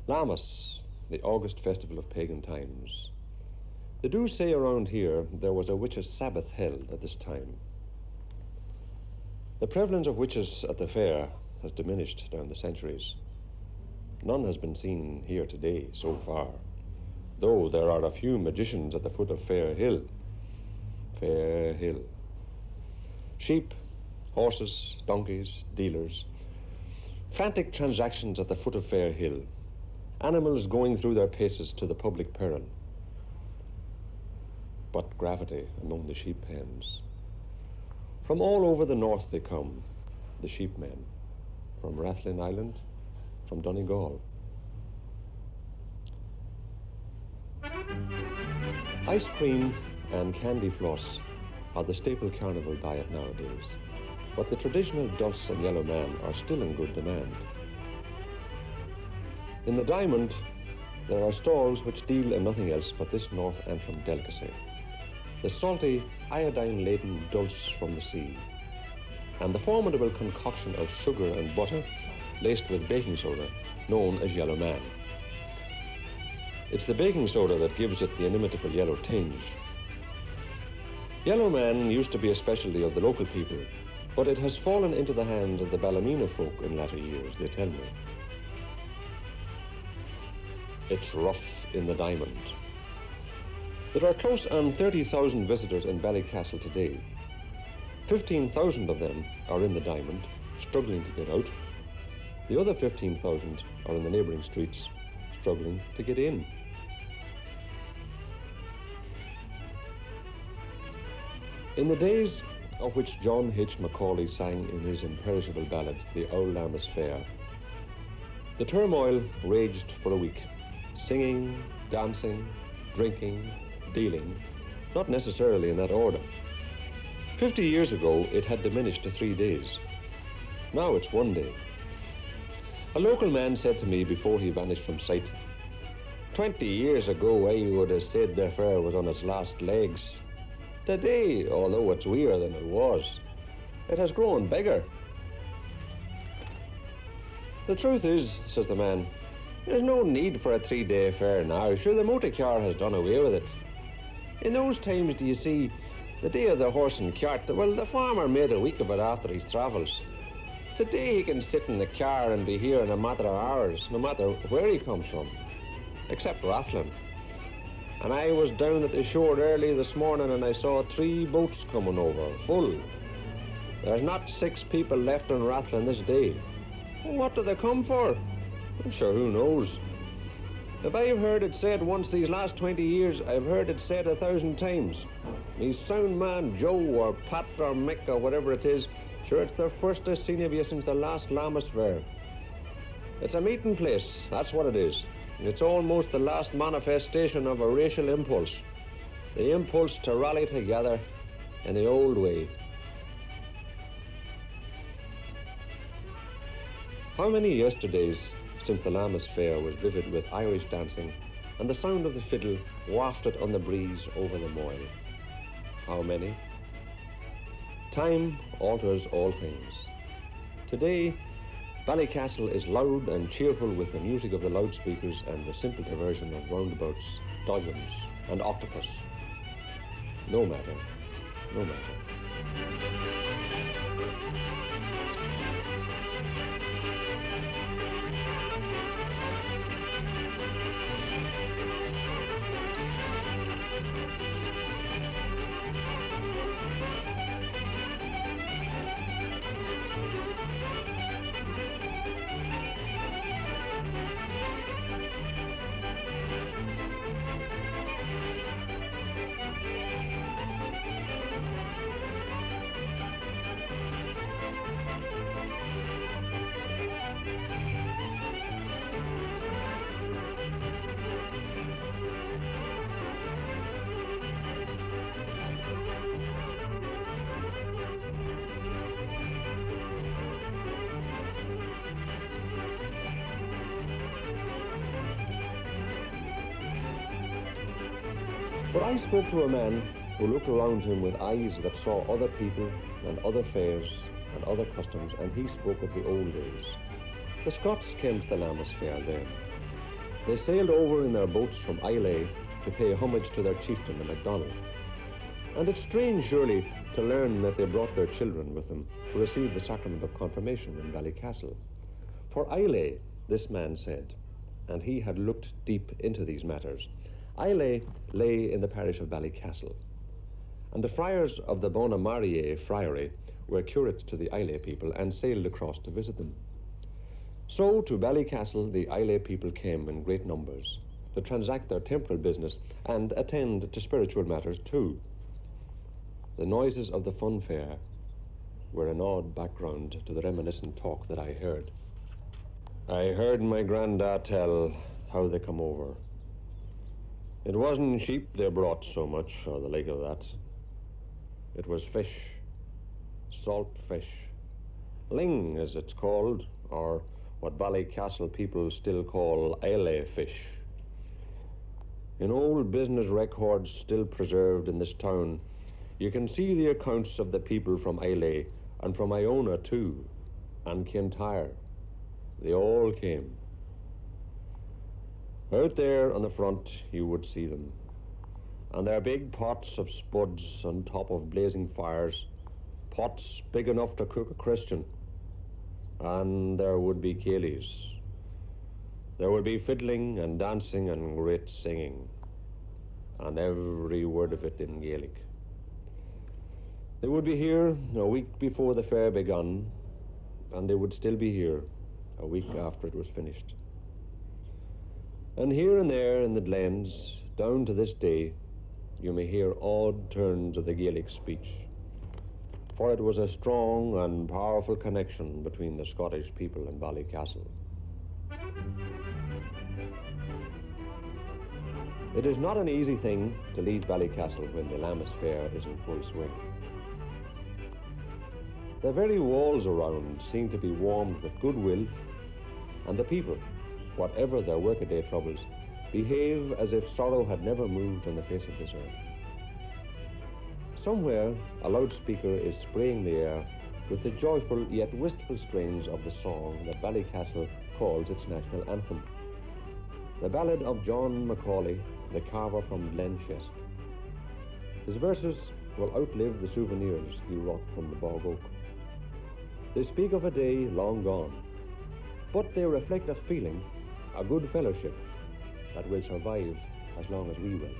Lammas, the August festival of pagan times. They do say around here there was a witches' Sabbath held at this time. The prevalence of witches at the fair has diminished down the centuries. None has been seen here today so far, though there are a few magicians at the foot of Fairhill. Fairhill. Sheep, horses, donkeys, dealers. Frantic transactions at the foot of Fairhill. Animals going through their paces to the public peril. But gravity among the sheep pens. From all over the north they come, the sheepmen. From Rathlin Island, from Donegal. Ice cream and candy floss are the staple carnival diet nowadays, but the traditional dulse and Yellowman are still in good demand. In the Diamond, there are stalls which deal in nothing else but this North Antrim delicacy, the salty, iodine-laden dulse from the sea, and the formidable concoction of sugar and butter laced with baking soda, known as Yellowman. It's the baking soda that gives it the inimitable yellow tinge. Yellowman used to be a specialty of the local people, but it has fallen into the hands of the Ballymena folk in latter years, they tell me. It's rough in the Diamond. There are close on 30,000 visitors in Ballycastle today. 15,000 of them are in the Diamond, struggling to get out. The other 15,000 are in the neighbouring streets, struggling to get in. In the days of which John H MacAuley sang in his imperishable ballad, the Ould Lammas Fair, the turmoil raged for a week. Singing, dancing, drinking, dealing, not necessarily in that order. 50 years ago, it had diminished to 3 days. Now it's 1 day. A local man said to me before he vanished from sight, 20 years ago, I would have said the fair was on its last legs. Today, although it's weaker than it was, it has grown bigger. The truth is, says the man, there's no need for a 3-day fair now. Sure, the motor car has done away with it. In those times, do you see, the day of the horse and cart, well, the farmer made a week of it after his travels. Today he can sit in the car and be here in a matter of hours, no matter where he comes from, except Rathlin. And I was down at the shore early this morning and I saw 3 boats coming over, full. There's not 6 people left in Rathlin this day. Well, what do they come for? I'm sure who knows. If I've heard it said once these last 20 years, I've heard it said 1,000 times. Me sound man Joe or Pat or Mick or whatever it is, sure it's the first I've seen of you since the last Lammas Fair. It's a meeting place, that's what it is. It's almost the last manifestation of a racial impulse. The impulse to rally together in the old way. How many yesterdays since the Lammas Fair was vivid with Irish dancing and the sound of the fiddle wafted on the breeze over the moil? How many? Time alters all things. Today, Ballycastle is loud and cheerful with the music of the loudspeakers and the simple diversion of roundabouts, dodgems, and octopus. No matter, no matter. But I spoke to a man who looked around him with eyes that saw other people and other fairs and other customs, and he spoke of the old days. The Scots came to the Lammas Fair then. They sailed over in their boats from Islay to pay homage to their chieftain, the MacDonald. And it's strange, surely, to learn that they brought their children with them to receive the sacrament of confirmation in Ballycastle. For Islay, this man said, and he had looked deep into these matters, Islay lay in the parish of Ballycastle, and the friars of the Bona Marie friary were curates to the Islay people and sailed across to visit them. So to Ballycastle the Islay people came in great numbers to transact their temporal business and attend to spiritual matters too. The noises of the fun fair were an odd background to the reminiscent talk that I heard. I heard my grandad tell how they come over. It wasn't sheep they brought so much, or the like of that. It was fish, salt fish. Ling, as it's called, or what Ballycastle people still call Islay fish. In old business records still preserved in this town, you can see the accounts of the people from Islay, and from Iona too, and Kintyre. They all came. Out there on the front you would see them, and their big pots of spuds on top of blazing fires, pots big enough to cook a Christian. And there would be ceilidhs. There would be fiddling and dancing and great singing, and every word of it in Gaelic. They would be here a week before the fair begun, and they would still be here a week after it was finished. And here and there in the glens, down to this day, you may hear odd turns of the Gaelic speech, for it was a strong and powerful connection between the Scottish people and Ballycastle. It is not an easy thing to leave Ballycastle when the Lammas Fair is in full swing. The very walls around seem to be warmed with goodwill, and the people, whatever their workaday troubles, behave as if sorrow had never moved on the face of this earth. Somewhere, a loudspeaker is spraying the air with the joyful yet wistful strains of the song that Ballycastle calls its national anthem, the ballad of John MacAuley, the carver from Glenchest. His verses will outlive the souvenirs he wrought from the bog oak. They speak of a day long gone, but they reflect a feeling, a good fellowship, that will survive as long as we will.